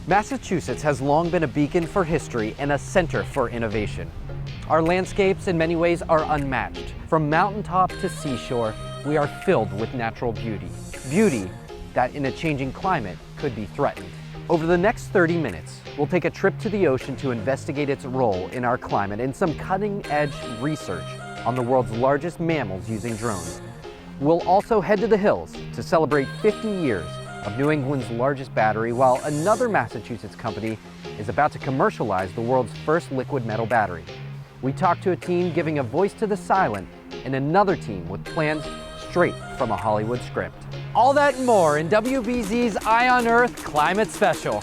Massachusetts has long been a beacon for history and a center for innovation. Our landscapes in many ways are unmatched. From mountaintop to seashore, we are filled with natural beauty. Beauty that in a changing climate could be threatened. Over the next 30 minutes, we'll take a trip to the ocean to investigate its role in our climate and some cutting-edge research on the world's largest mammals using drones. We'll also head to the hills to celebrate 50 years of New England's largest battery, while another Massachusetts company is about to commercialize the world's first liquid metal battery. We talk to a team giving a voice to the silent and another team with plans straight from a Hollywood script. All that and more in WBZ's Eye on Earth Climate Special.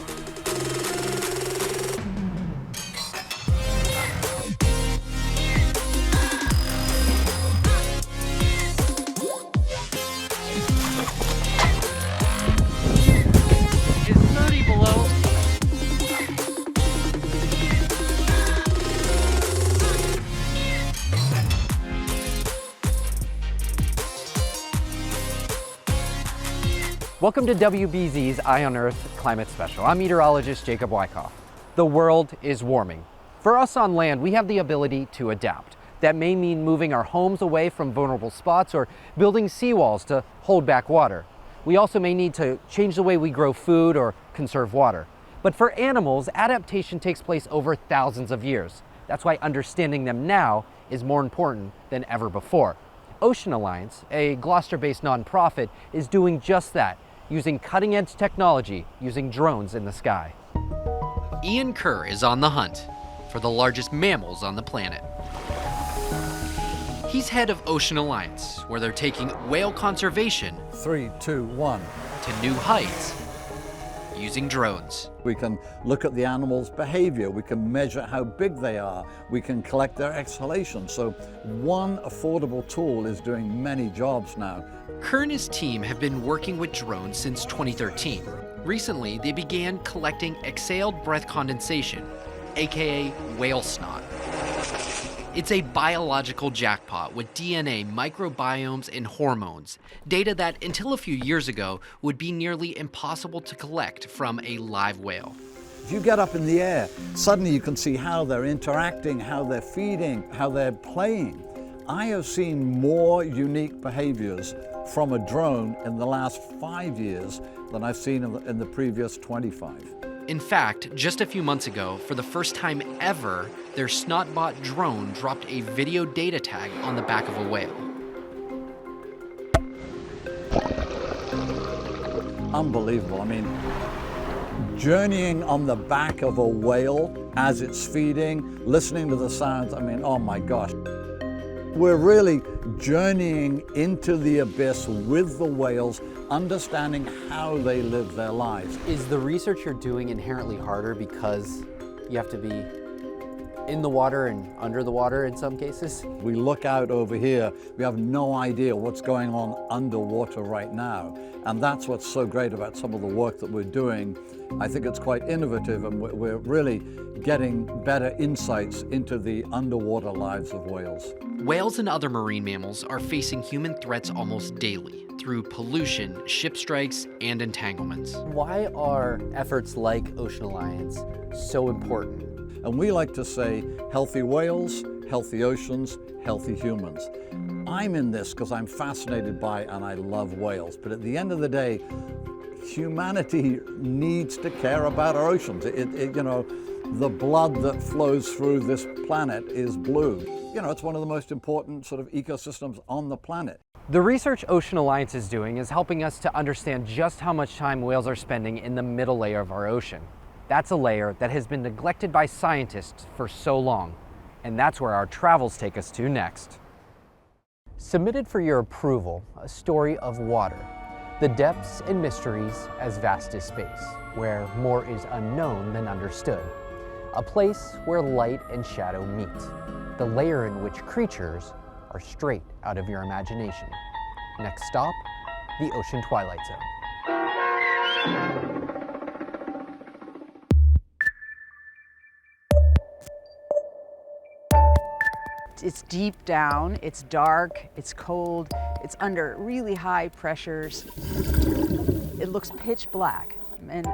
Welcome to WBZ's Eye on Earth Climate Special. I'm meteorologist Jacob Wyckoff. The world is warming. For us on land, we have the ability to adapt. That may mean moving our homes away from vulnerable spots or building seawalls to hold back water. We also may need to change the way we grow food or conserve water. But for animals, adaptation takes place over thousands of years. That's why understanding them now is more important than ever before. Ocean Alliance, a Gloucester-based nonprofit, is doing just that, using cutting-edge technology, using drones in the sky. Ian Kerr is on the hunt for the largest mammals on the planet. He's head of Ocean Alliance, where they're taking whale conservation 3, 2, 1. to new heights using drones. We can look at the animal's behavior, we can measure how big they are, we can collect their exhalations. So one affordable tool is doing many jobs now. Kerr and his team have been working with drones since 2013. Recently, they began collecting exhaled breath condensation, aka whale snot. It's a biological jackpot with DNA, microbiomes, and hormones. Data that, until a few years ago, would be nearly impossible to collect from a live whale. If you get up in the air, suddenly you can see how they're interacting, how they're feeding, how they're playing. I have seen more unique behaviors from a drone in the last 5 years than I've seen in the previous 25. In fact, just a few months ago, for the first time ever, their SnotBot drone dropped a video data tag on the back of a whale. Unbelievable. I mean, journeying on the back of a whale as it's feeding, listening to the sounds, I mean, oh my gosh. We're really journeying into the abyss with the whales, understanding how they live their lives. Is the research you're doing inherently harder because you have to be in the water and under the water in some cases? We look out over here, we have no idea what's going on underwater right now. And that's what's so great about some of the work that we're doing. I think it's quite innovative, and we're really getting better insights into the underwater lives of whales. Whales and other marine mammals are facing human threats almost daily through pollution, ship strikes, and entanglements. Why are efforts like Ocean Alliance so important? And we like to say, healthy whales, healthy oceans, healthy humans. I'm in this because I'm fascinated by and I love whales. But at the end of the day, humanity needs to care about our oceans. You know, the blood that flows through this planet is blue. You know, it's one of the most important sort of ecosystems on the planet. The research Ocean Alliance is doing is helping us to understand just how much time whales are spending in the middle layer of our ocean. That's a layer that has been neglected by scientists for so long. And that's where our travels take us to next. Submitted for your approval, a story of water. The depths and mysteries as vast as space, where more is unknown than understood. A place where light and shadow meet. The layer in which creatures are straight out of your imagination. Next stop, the Ocean Twilight Zone. It's deep down, it's dark, it's cold, it's under really high pressures. It looks pitch black. And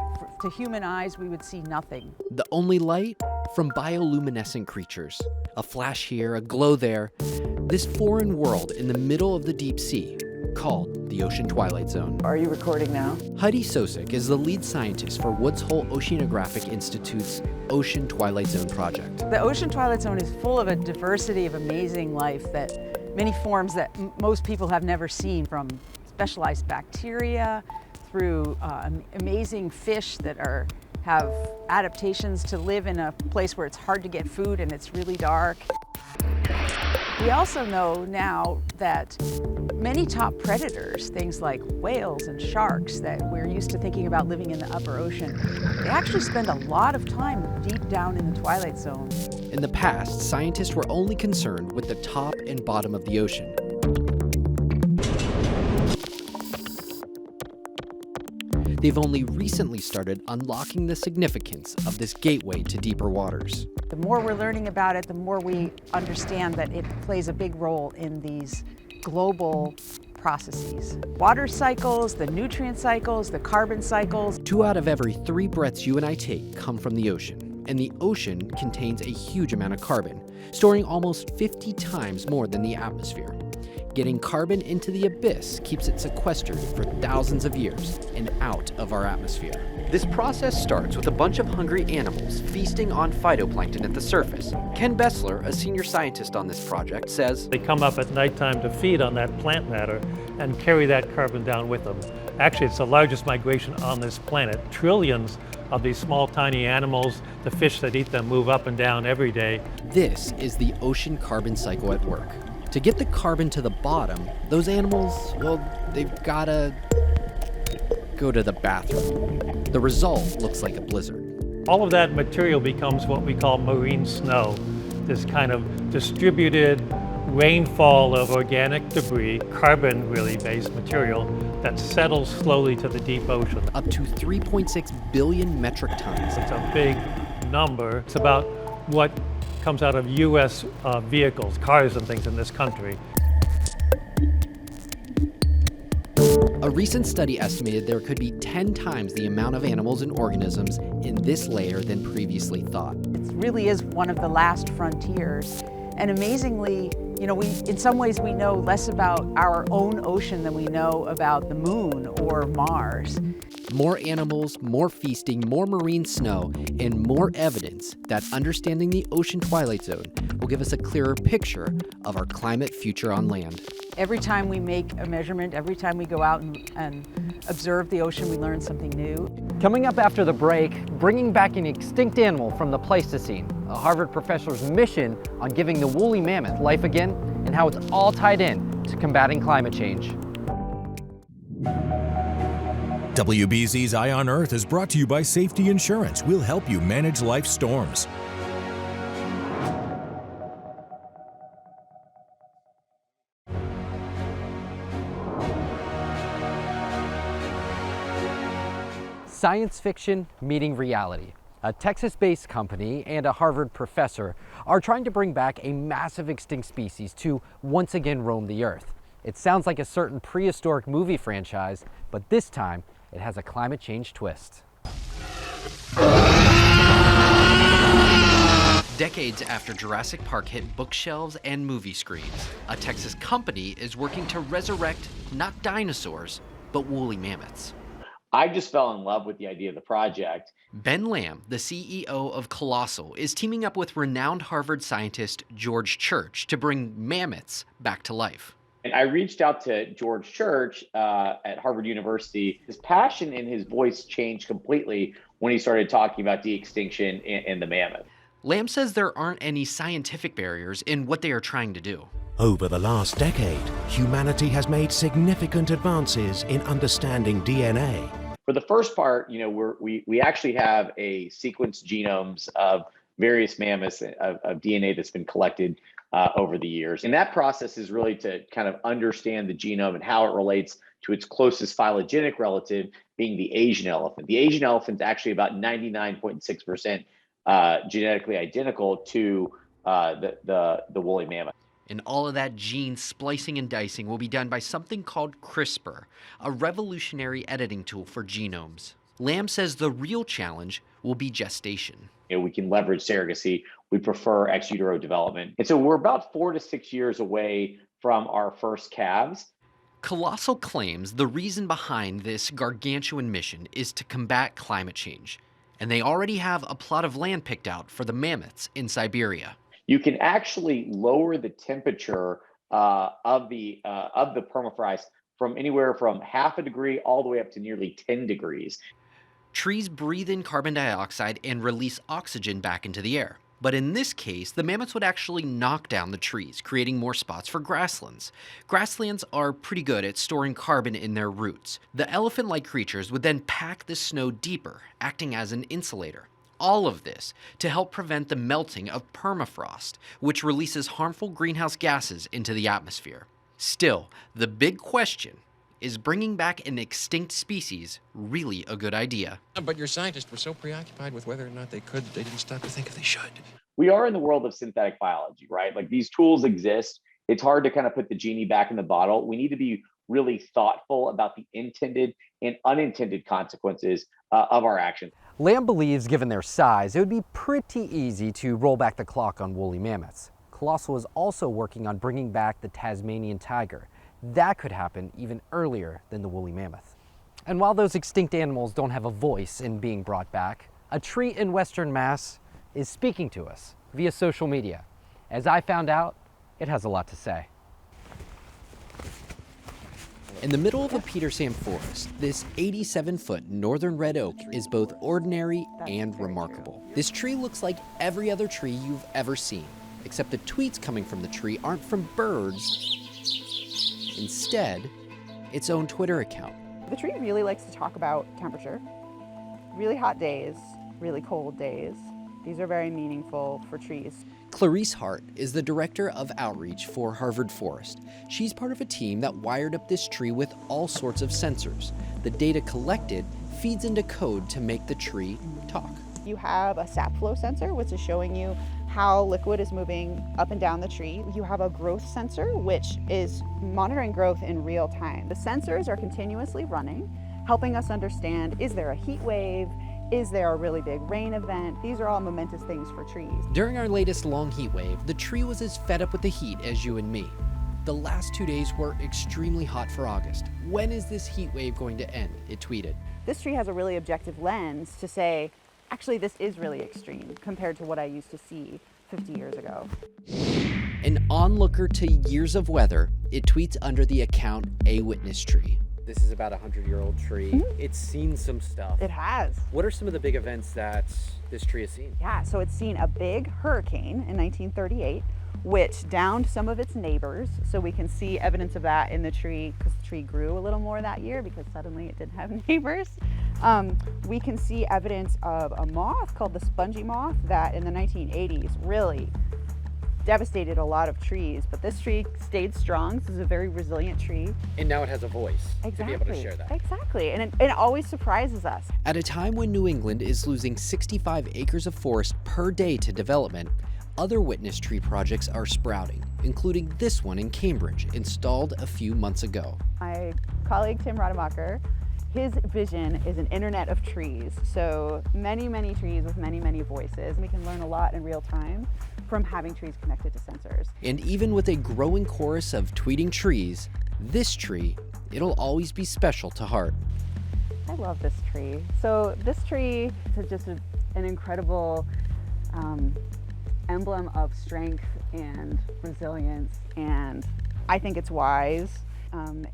to human eyes, we would see nothing. The only light from bioluminescent creatures. A flash here, a glow there. This foreign world in the middle of the deep sea, called the Ocean Twilight Zone. Are you recording now? Heidi Sosik is the lead scientist for Woods Hole Oceanographic Institute's Ocean Twilight Zone project. The Ocean Twilight Zone is full of a diversity of amazing life, that many forms that most people have never seen, from specialized bacteria through amazing fish that have adaptations to live in a place where it's hard to get food and it's really dark. We also know now that many top predators, things like whales and sharks that we're used to thinking about living in the upper ocean, they actually spend a lot of time deep down in the Twilight Zone. In the past, scientists were only concerned with the top and bottom of the ocean. They've only recently started unlocking the significance of this gateway to deeper waters. The more we're learning about it, the more we understand that it plays a big role in these global processes. Water cycles, the nutrient cycles, the carbon cycles. 2 out of every 3 breaths you and I take come from the ocean, and the ocean contains a huge amount of carbon, storing almost 50 times more than the atmosphere. Getting carbon into the abyss keeps it sequestered for thousands of years and out of our atmosphere. This process starts with a bunch of hungry animals feasting on phytoplankton at the surface. Ken Bessler, a senior scientist on this project, says, They come up at nighttime to feed on that plant matter and carry that carbon down with them. Actually, it's the largest migration on this planet. Trillions of these small, tiny animals, the fish that eat them, move up and down every day. This is the ocean carbon cycle at work. To get the carbon to the bottom, those animals, well, they've gotta go to the bathroom. The result looks like a blizzard. All of that material becomes what we call marine snow, this kind of distributed rainfall of organic debris, carbon really based material that settles slowly to the deep ocean. Up to 3.6 billion metric tons. It's a big number. It's about what comes out of U.S. vehicles, cars and things in this country. A recent study estimated there could be 10 times the amount of animals and organisms in this layer than previously thought. It really is one of the last frontiers. And amazingly, in some ways we know less about our own ocean than we know about the moon or Mars. More animals, more feasting, more marine snow, and more evidence that understanding the Ocean Twilight Zone will give us a clearer picture of our climate future on land. Every time we make a measurement, every time we go out and observe the ocean, we learn something new. Coming up after the break, bringing back an extinct animal from the Pleistocene, a Harvard professor's mission on giving the woolly mammoth life again, and how it's all tied in to combating climate change. WBZ's Eye on Earth is brought to you by Safety Insurance. We'll help you manage life's storms. Science fiction meeting reality. A Texas-based company and a Harvard professor are trying to bring back a massive extinct species to once again roam the Earth. It sounds like a certain prehistoric movie franchise, but this time it has a climate change twist. Decades after Jurassic Park hit bookshelves and movie screens, a Texas company is working to resurrect not dinosaurs, but woolly mammoths. I just fell in love with the idea of the project. Ben Lamb, the CEO of Colossal, is teaming up with renowned Harvard scientist George Church to bring mammoths back to life. And I reached out to George Church at Harvard University. His passion and his voice changed completely when he started talking about de-extinction and the mammoth. Lamb says there aren't any scientific barriers in what they are trying to do. Over the last decade, humanity has made significant advances in understanding DNA. For the first part, we actually have a sequenced genomes of various mammoths of DNA that's been collected over the years. And that process is really to kind of understand the genome and how it relates to its closest phylogenetic relative, being the Asian elephant. The Asian elephant is actually about 99.6% genetically identical to the woolly mammoth. And all of that gene splicing and dicing will be done by something called CRISPR, a revolutionary editing tool for genomes. Lamb says the real challenge will be gestation. We can leverage surrogacy. We prefer ex utero development. And so we're about 4 to 6 years away from our first calves. Colossal claims the reason behind this gargantuan mission is to combat climate change. And they already have a plot of land picked out for the mammoths in Siberia. You can actually lower the temperature of the permafrost from anywhere from half a degree all the way up to nearly 10 degrees. Trees breathe in carbon dioxide and release oxygen back into the air. But in this case, the mammoths would actually knock down the trees, creating more spots for grasslands. Grasslands are pretty good at storing carbon in their roots. The elephant-like creatures would then pack the snow deeper, acting as an insulator. All of this to help prevent the melting of permafrost, which releases harmful greenhouse gases into the atmosphere. Still, the big question, is bringing back an extinct species really a good idea? But your scientists were so preoccupied with whether or not they could, they didn't stop to think if they should. We are in the world of synthetic biology, right? Like these tools exist. It's hard to kind of put the genie back in the bottle. We need to be really thoughtful about the intended and unintended consequences of our actions. Lamb believes, given their size, it would be pretty easy to roll back the clock on woolly mammoths. Colossal is also working on bringing back the Tasmanian tiger. That could happen even earlier than the woolly mammoth. And while those extinct animals don't have a voice in being brought back, a tree in Western Mass is speaking to us via social media. As I found out, it has a lot to say. In the middle of a Peter Sam forest, this 87-foot northern red oak is both ordinary and remarkable. This tree looks like every other tree you've ever seen, except the tweets coming from the tree aren't from birds. Instead, its own Twitter account. The tree really likes to talk about temperature, really hot days, really cold days. These are very meaningful for trees. Clarice Hart is the director of outreach for Harvard Forest. She's part of a team that wired up this tree with all sorts of sensors. The data collected feeds into code to make the tree talk. You have a sap flow sensor, which is showing you how liquid is moving up and down the tree. You have a growth sensor, which is monitoring growth in real time. The sensors are continuously running, helping us understand, is there a heat wave? Is there a really big rain event? These are all momentous things for trees. During our latest long heat wave, the tree was as fed up with the heat as you and me. The last 2 days were extremely hot for August. When is this heat wave going to end? It tweeted. This tree has a really objective lens to say, actually, this is really extreme compared to what I used to see 50 years ago. An onlooker to years of weather, it tweets under the account A Witness Tree. This is about a 100-year-old tree. Mm-hmm. It's seen some stuff. It has. What are some of the big events that this tree has seen? Yeah, so it's seen a big hurricane in 1938, which downed some of its neighbors. So we can see evidence of that in the tree because the tree grew a little more that year because suddenly it didn't have neighbors. We can see evidence of a moth called the spongy moth that in the 1980s really devastated a lot of trees, but this tree stayed strong. This is a very resilient tree. And now it has a voice to be able to share that. Exactly, and it always surprises us. At a time when New England is losing 65 acres of forest per day to development, other witness tree projects are sprouting, including this one in Cambridge, installed a few months ago. My colleague Tim Rademacher, his vision is an internet of trees. So many, many trees with many, many voices. We can learn a lot in real time from having trees connected to sensors. And even with a growing chorus of tweeting trees, this tree, it'll always be special to Hart. I love this tree. So this tree is just an incredible emblem of strength and resilience, and I think it's wise.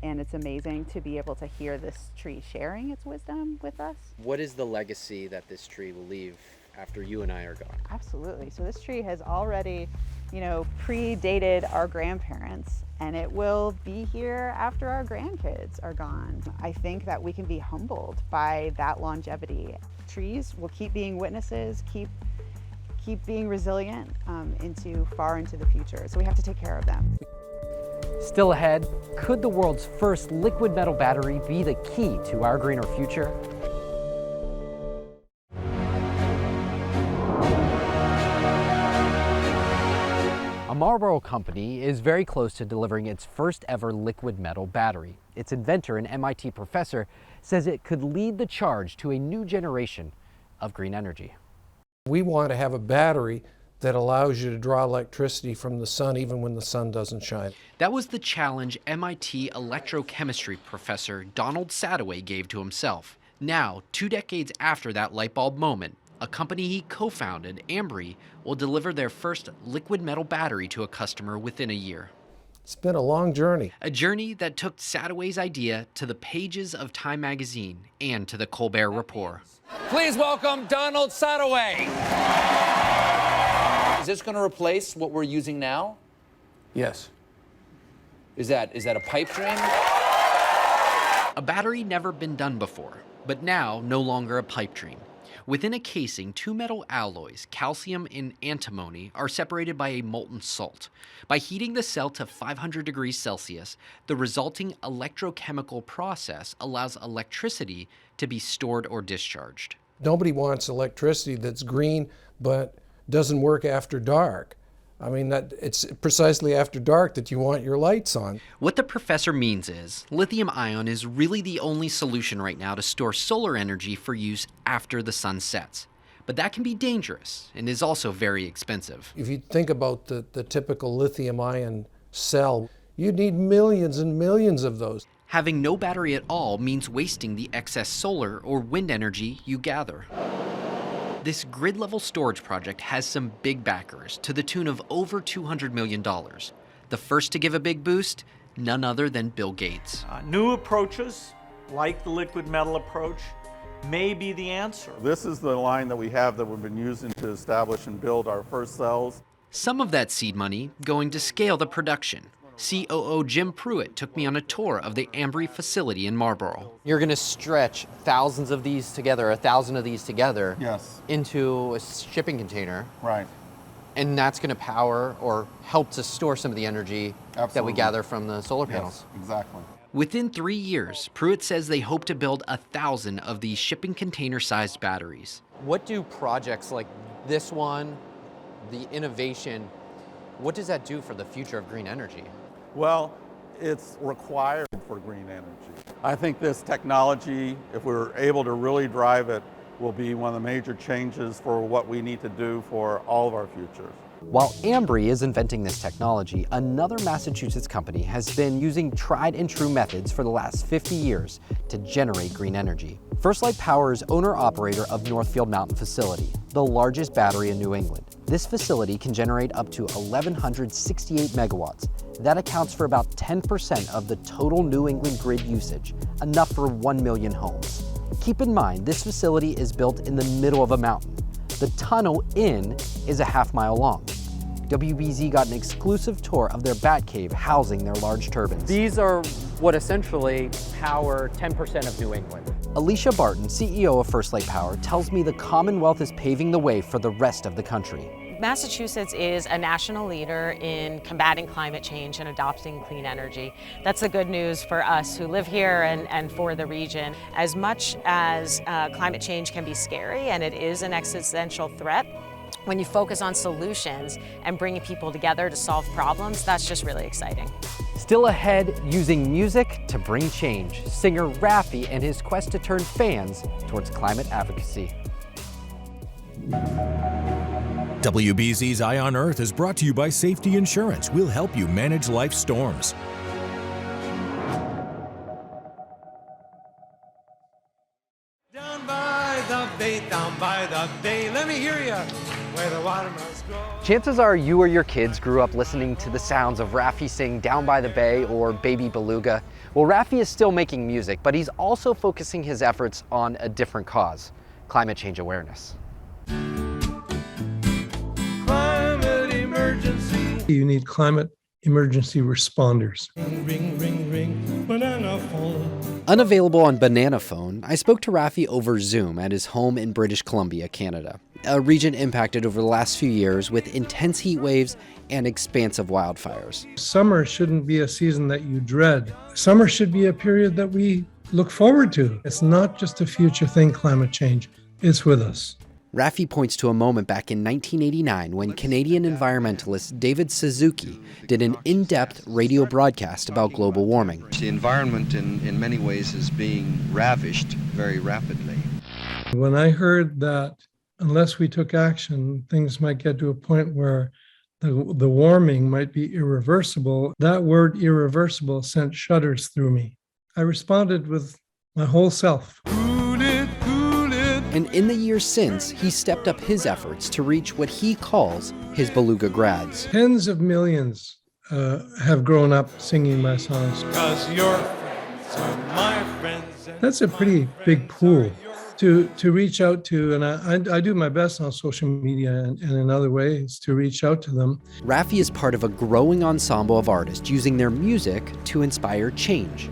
And it's amazing to be able to hear this tree sharing its wisdom with us. What is the legacy that this tree will leave after you and I are gone? Absolutely. So this tree has already, predated our grandparents, and it will be here after our grandkids are gone. I think that we can be humbled by that longevity. Trees will keep being witnesses, keep being resilient far into the future. So we have to take care of them. Still ahead, could the world's first liquid metal battery be the key to our greener future? A Marlboro Company is very close to delivering its first ever liquid metal battery. Its inventor, an MIT professor, says it could lead the charge to a new generation of green energy. We want to have a battery that allows you to draw electricity from the sun even when the sun doesn't shine. That was the challenge MIT electrochemistry professor Donald Sadoway gave to himself. Now, 2 decades after that light bulb moment, a company he co-founded, EMMY, will deliver their first liquid metal battery to a customer within a year. It's been a long journey. A journey that took Sadoway's idea to the pages of Time magazine and to the Colbert Report. Please welcome Donald Sadoway. Is this going to replace what we're using now? Yes. Is that a pipe dream? A battery never been done before, but now no longer a pipe dream. Within a casing, 2 metal alloys, calcium and antimony, are separated by a molten salt. By heating the cell to 500 degrees Celsius, the resulting electrochemical process allows electricity to be stored or discharged. Nobody wants electricity that's green but doesn't work after dark. I mean, it's precisely after dark that you want your lights on. What the professor means is, lithium ion is really the only solution right now to store solar energy for use after the sun sets. But that can be dangerous and is also very expensive. If you think about the typical lithium ion cell, you'd need millions and millions of those. Having no battery at all means wasting the excess solar or wind energy you gather. This grid-level storage project has some big backers to the tune of over $200 million. The first to give a big boost, none other than Bill Gates. New approaches, like the liquid metal approach, may be the answer. This is the line that we have that we've been using to establish and build our first cells. Some of that seed money going to scale the production. COO Jim Pruitt took me on a tour of the EMMY facility in Marlboro. You're going to stretch thousands of these together, 1,000 of these together, yes, into a shipping container. Right. And that's going to power or help to store some of the energy Absolutely. that we gather from the solar panels. Yes, exactly. Within 3 years, Pruitt says they hope to build 1,000 of these shipping container-sized batteries. What do projects like this one, the innovation, what does that do for the future of green energy? Well, it's required for green energy. I think this technology, if we're able to really drive it, will be one of the major changes for what we need to do for all of our futures. While EMMY is inventing this technology, another Massachusetts company has been using tried and true methods for the last 50 years to generate green energy. First Light Power is owner-operator of Northfield Mountain Facility, the largest battery in New England. This facility can generate up to 1,168 megawatts. That accounts for about 10% of the total New England grid usage, enough for 1 million homes. Keep in mind, this facility is built in the middle of a mountain. The tunnel in is a half-mile long. WBZ got an exclusive tour of their bat cave housing their large turbines. These are what essentially power 10% of New England. Alicia Barton, CEO of First Light Power, tells me the Commonwealth is paving the way for the rest of the country. Massachusetts is a national leader in combating climate change and adopting clean energy. That's the good news for us who live here and for the region. As much as climate change can be scary and it is an existential threat, when you focus on solutions and bringing people together to solve problems, that's just really exciting. Still ahead, using music to bring change, singer Raffi and his quest to turn fans towards climate advocacy. WBZ's Eye on Earth is brought to you by Safety Insurance. We'll help you manage life's storms. Down by the bay, let me hear you, where the watermelons grow. Chances are you or your kids grew up listening to the sounds of Raffi sing Down by the Bay or Baby Beluga. Well, Raffi is still making music, but he's also focusing his efforts on a different cause, climate change awareness. Climate emergency. You need climate emergency responders. Ring, ring, ring, banana phone. Unavailable on Banana Phone, I spoke to Raffi over Zoom at his home in British Columbia, Canada, a region impacted over the last few years with intense heat waves and expansive wildfires. Summer shouldn't be a season that you dread. Summer should be a period that we look forward to. It's not just a future thing, climate change. It's with us. Raffi points to a moment back in 1989 when Canadian environmentalist David Suzuki did an in-depth radio broadcast about global warming. The environment in many ways is being ravished very rapidly. When I heard that unless we took action, things might get to a point where the warming might be irreversible, that word irreversible sent shudders through me. I responded with my whole self. And in the years since, he stepped up his efforts to reach what he calls his beluga grads. Tens of millions have grown up singing my songs. 'Cause your friends are my friends. That's a pretty big pool to reach out to, and I do my best on social media and in other ways to reach out to them. Raffi is part of a growing ensemble of artists using their music to inspire change.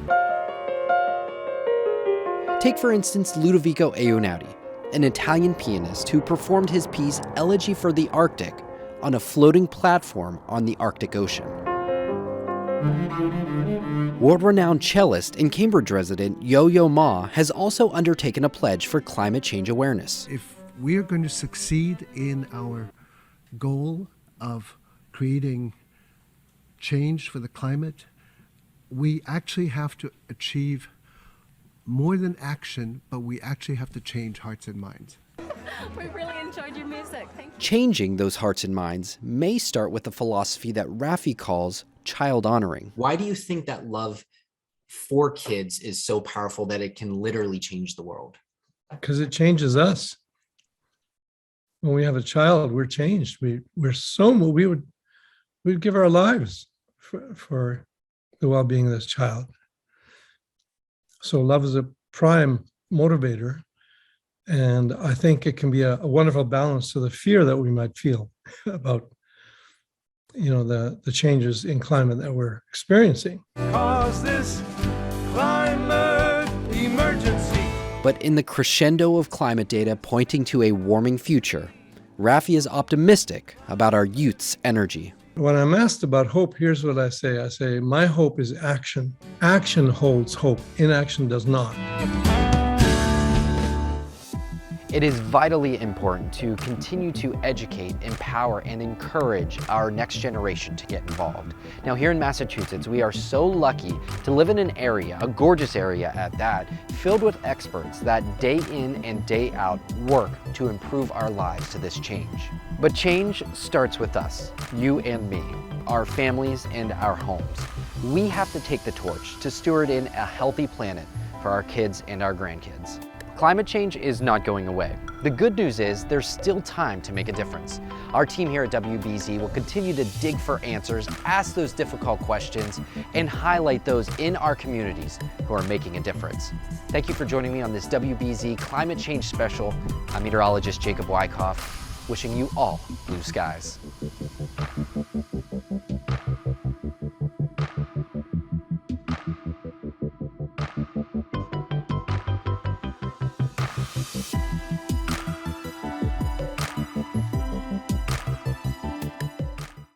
Take, for instance, Ludovico Einaudi, an Italian pianist who performed his piece Elegy for the Arctic on a floating platform on the Arctic Ocean. World-renowned cellist and Cambridge resident Yo-Yo Ma has also undertaken a pledge for climate change awareness. If we are going to succeed in our goal of creating change for the climate, we actually have to achieve more than action, but we actually have to change hearts and minds. We really enjoyed your music. Thank you. Changing those hearts and minds may start with the philosophy that Raffi calls child honoring. Why do you think that love for kids is so powerful that it can literally change the world? Because it changes us. When we have a child, we're changed. We'd give our lives for the well-being of this child. So love is a prime motivator, and I think it can be a wonderful balance to the fear that we might feel about, the changes in climate that we're experiencing. Cause this climate emergency. But in the crescendo of climate data pointing to a warming future, Raffi is optimistic about our youth's energy. When I'm asked about hope, here's what I say. I say, my hope is action. Action holds hope. Inaction does not. It is vitally important to continue to educate, empower, and encourage our next generation to get involved. Now, here in Massachusetts, we are so lucky to live in an area, a gorgeous area at that, filled with experts that day in and day out work to improve our lives to this change. But change starts with us, you and me, our families and our homes. We have to take the torch to steward in a healthy planet for our kids and our grandkids. Climate change is not going away. The good news is there's still time to make a difference. Our team here at WBZ will continue to dig for answers, ask those difficult questions, and highlight those in our communities who are making a difference. Thank you for joining me on this WBZ Climate Change Special. I'm meteorologist Jacob Wyckoff, wishing you all blue skies.